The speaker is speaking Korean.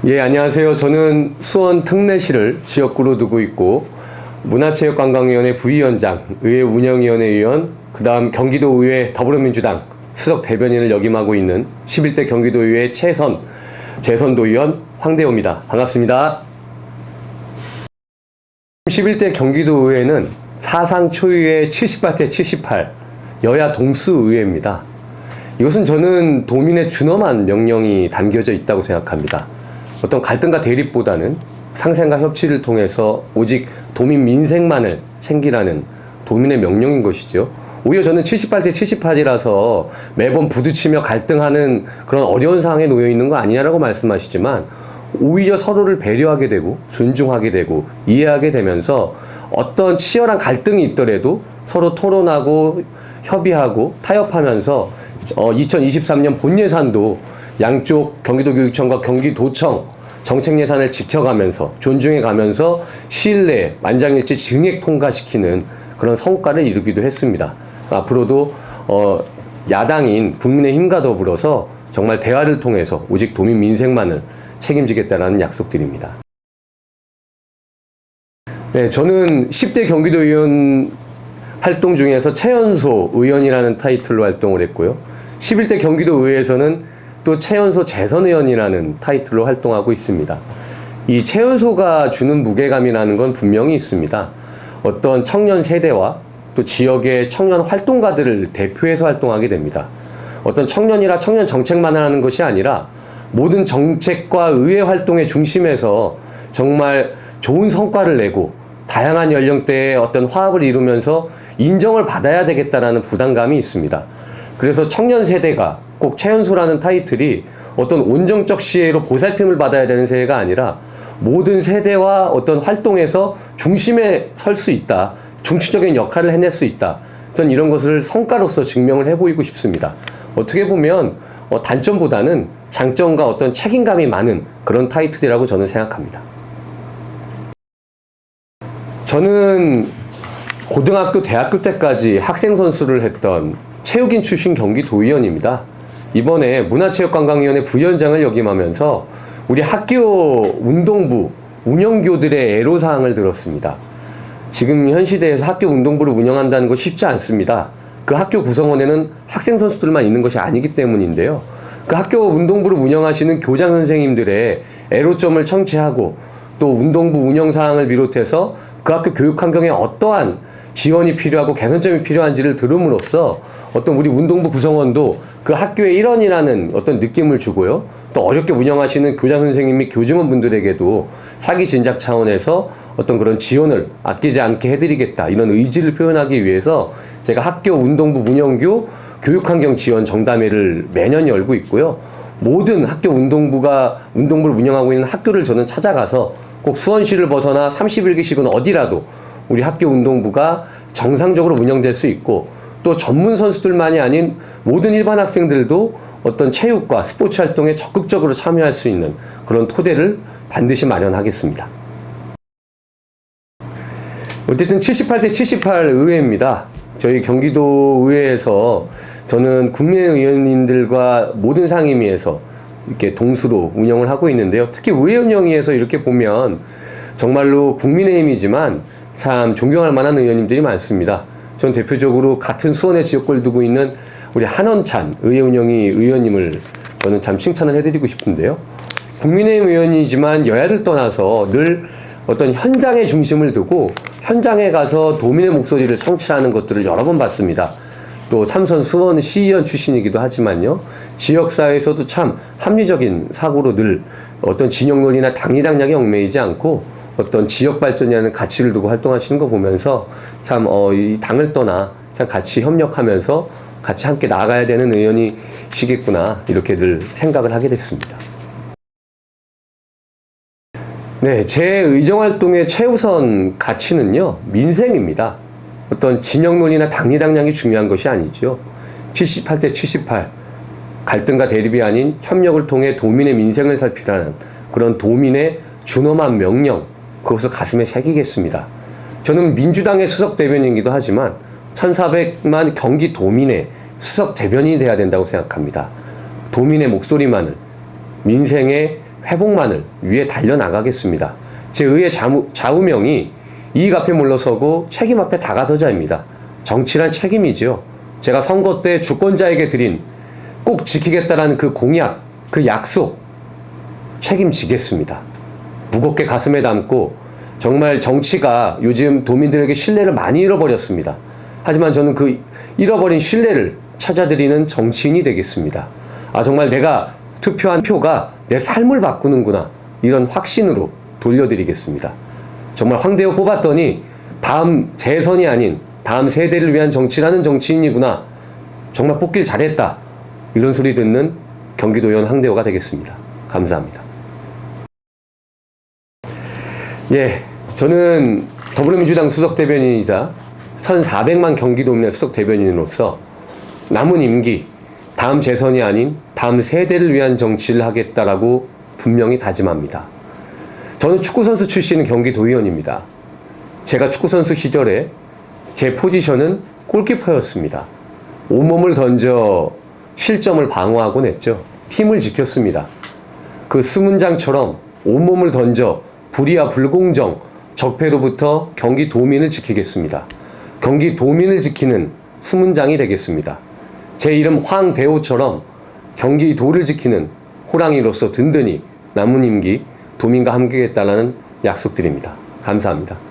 예, 안녕하세요. 저는 수원 특례시를 지역구로 두고 있고 문화체육관광위원회 부위원장, 의회 운영위원회 위원, 그 다음 경기도의회 더불어민주당 수석 대변인을 역임하고 있는 11대 경기도의회 재선도의원 황대호입니다. 반갑습니다. 11대 경기도의회는 사상 초유의 78대 78 여야 동수의회입니다. 이것은 저는 도민의 준엄한 명령이 담겨져 있다고 생각합니다. 어떤 갈등과 대립보다는 상생과 협치를 통해서 오직 도민 민생만을 챙기라는 도민의 명령인 것이죠. 오히려 저는 78대 78이라서 매번 부딪히며 갈등하는 그런 어려운 상황에 놓여 있는 거 아니냐라고 말씀하시지만 오히려 서로를 배려하게 되고 존중하게 되고 이해하게 되면서 어떤 치열한 갈등이 있더라도 서로 토론하고 협의하고 타협하면서 2023년 본예산도 양쪽 경기도교육청과 경기도청 정책 예산을 지켜가면서 존중해가면서 시일 내에 만장일치 증액 통과시키는 그런 성과를 이루기도 했습니다. 앞으로도 야당인 국민의힘과 더불어서 정말 대화를 통해서 오직 도민 민생만을 책임지겠다라는 약속드립니다. 네, 저는 10대 경기도의원 활동 중에서 최연소 의원이라는 타이틀로 활동을 했고요. 11대 경기도의회에서는 또 최연소 재선의원이라는 타이틀로 활동하고 있습니다. 이 최연소가 주는 무게감이라는 건 분명히 있습니다. 어떤 청년 세대와 또 지역의 청년 활동가들을 대표해서 활동하게 됩니다. 어떤 청년이라 청년 정책만 하는 것이 아니라 모든 정책과 의회 활동의 중심에서 정말 좋은 성과를 내고 다양한 연령대의 어떤 화합을 이루면서 인정을 받아야 되겠다라는 부담감이 있습니다. 그래서 청년 세대가 꼭 최연소라는 타이틀이 어떤 온정적 시혜로 보살핌을 받아야 되는 세대가 아니라 모든 세대와 어떤 활동에서 중심에 설 수 있다. 중추적인 역할을 해낼 수 있다. 저는 이런 것을 성과로서 증명을 해보이고 싶습니다. 어떻게 보면 단점보다는 장점과 어떤 책임감이 많은 그런 타이틀이라고 저는 생각합니다. 저는 고등학교, 대학교 때까지 학생 선수를 했던 체육인 출신 경기도의원입니다. 이번에 문화체육관광위원회 부위원장을 역임하면서 우리 학교 운동부 운영교들의 애로사항을 들었습니다. 지금 현 시대에서 학교 운동부를 운영한다는 거 쉽지 않습니다. 그 학교 구성원에는 학생 선수들만 있는 것이 아니기 때문인데요. 그 학교 운동부를 운영하시는 교장 선생님들의 애로점을 청취하고 또 운동부 운영 사항을 비롯해서 그 학교 교육 환경에 어떠한 지원이 필요하고 개선점이 필요한지를 들음으로써 어떤 우리 운동부 구성원도 그 학교의 일원이라는 어떤 느낌을 주고요. 또 어렵게 운영하시는 교장 선생님 및 교직원분들에게도 사기 진작 차원에서 어떤 그런 지원을 아끼지 않게 해드리겠다 이런 의지를 표현하기 위해서 제가 학교 운동부 운영교 교육환경 지원 정담회를 매년 열고 있고요. 모든 학교 운동부를 운영하고 있는 학교를 저는 찾아가서 꼭 수원시를 벗어나 31기씩은 어디라도 우리 학교 운동부가 정상적으로 운영될 수 있고 또 전문 선수들만이 아닌 모든 일반 학생들도 어떤 체육과 스포츠 활동에 적극적으로 참여할 수 있는 그런 토대를 반드시 마련하겠습니다. 어쨌든 78대 78 의회입니다. 저희 경기도 의회에서 저는 국민의원님들과 모든 상임위에서 이렇게 동수로 운영을 하고 있는데요. 특히 의회 운영위에서 이렇게 보면 정말로 국민의힘이지만 참 존경할 만한 의원님들이 많습니다. 전 대표적으로 같은 수원의 지역구를 두고 있는 우리 한원찬 의회 운영위 의원님을 저는 참 칭찬을 해드리고 싶은데요. 국민의힘 의원이지만 여야를 떠나서 늘 어떤 현장의 중심을 두고 현장에 가서 도민의 목소리를 청취하는 것들을 여러 번 봤습니다. 또 삼선 수원 시의원 출신이기도 하지만요. 지역사회에서도 참 합리적인 사고로 늘 어떤 진영 논리나 당리당략에 얽매이지 않고 어떤 지역 발전이라는 가치를 두고 활동하시는 거 보면서 참 이 당을 떠나 참 같이 협력하면서 같이 함께 나아가야 되는 의원이시겠구나 이렇게 늘 생각을 하게 됐습니다. 네, 제 의정활동의 최우선 가치는요 민생입니다. 어떤 진영 논리나 당리당략이 중요한 것이 아니죠. 78대 78 갈등과 대립이 아닌 협력을 통해 도민의 민생을 살피라는 그런 도민의 준엄한 명령 그것을 가슴에 새기겠습니다. 저는 민주당의 수석 대변인이기도 하지만 1,400만 경기 도민의 수석 대변인이 돼야 된다고 생각합니다. 도민의 목소리만을 민생의 회복만을 위해 달려나가겠습니다. 제 의의 좌우명이 이익 앞에 물러서고 책임 앞에 다가서자입니다. 정치란 책임이지요. 제가 선거 때 주권자에게 드린 꼭 지키겠다라는 그 공약, 그 약속 책임지겠습니다. 무겁게 가슴에 담고 정말 정치가 요즘 도민들에게 신뢰를 많이 잃어버렸습니다. 하지만 저는 그 잃어버린 신뢰를 찾아드리는 정치인이 되겠습니다. 아, 정말 내가 투표한 표가 내 삶을 바꾸는구나, 이런 확신으로 돌려드리겠습니다. 정말 황대호 뽑았더니 다음 재선이 아닌 다음 세대를 위한 정치라는 정치인이구나, 정말 뽑길 잘했다, 이런 소리 듣는 경기도의원 황대호가 되겠습니다. 감사합니다. 예, 저는 더불어민주당 수석대변인이자 1,400만 경기도민의 수석대변인으로서 남은 임기, 다음 재선이 아닌 다음 세대를 위한 정치를 하겠다라고 분명히 다짐합니다. 저는 축구선수 출신 경기도의원입니다. 제가 축구선수 시절에 제 포지션은 골키퍼였습니다. 온몸을 던져 실점을 방어하곤 했죠. 팀을 지켰습니다. 그 수문장처럼 온몸을 던져 불의와 불공정, 적폐로부터 경기도민을 지키겠습니다. 경기도민을 지키는 수문장이 되겠습니다. 제 이름 황대호처럼 경기도를 지키는 호랑이로서 든든히 남은 임기 도민과 함께하겠다는 약속드립니다. 감사합니다.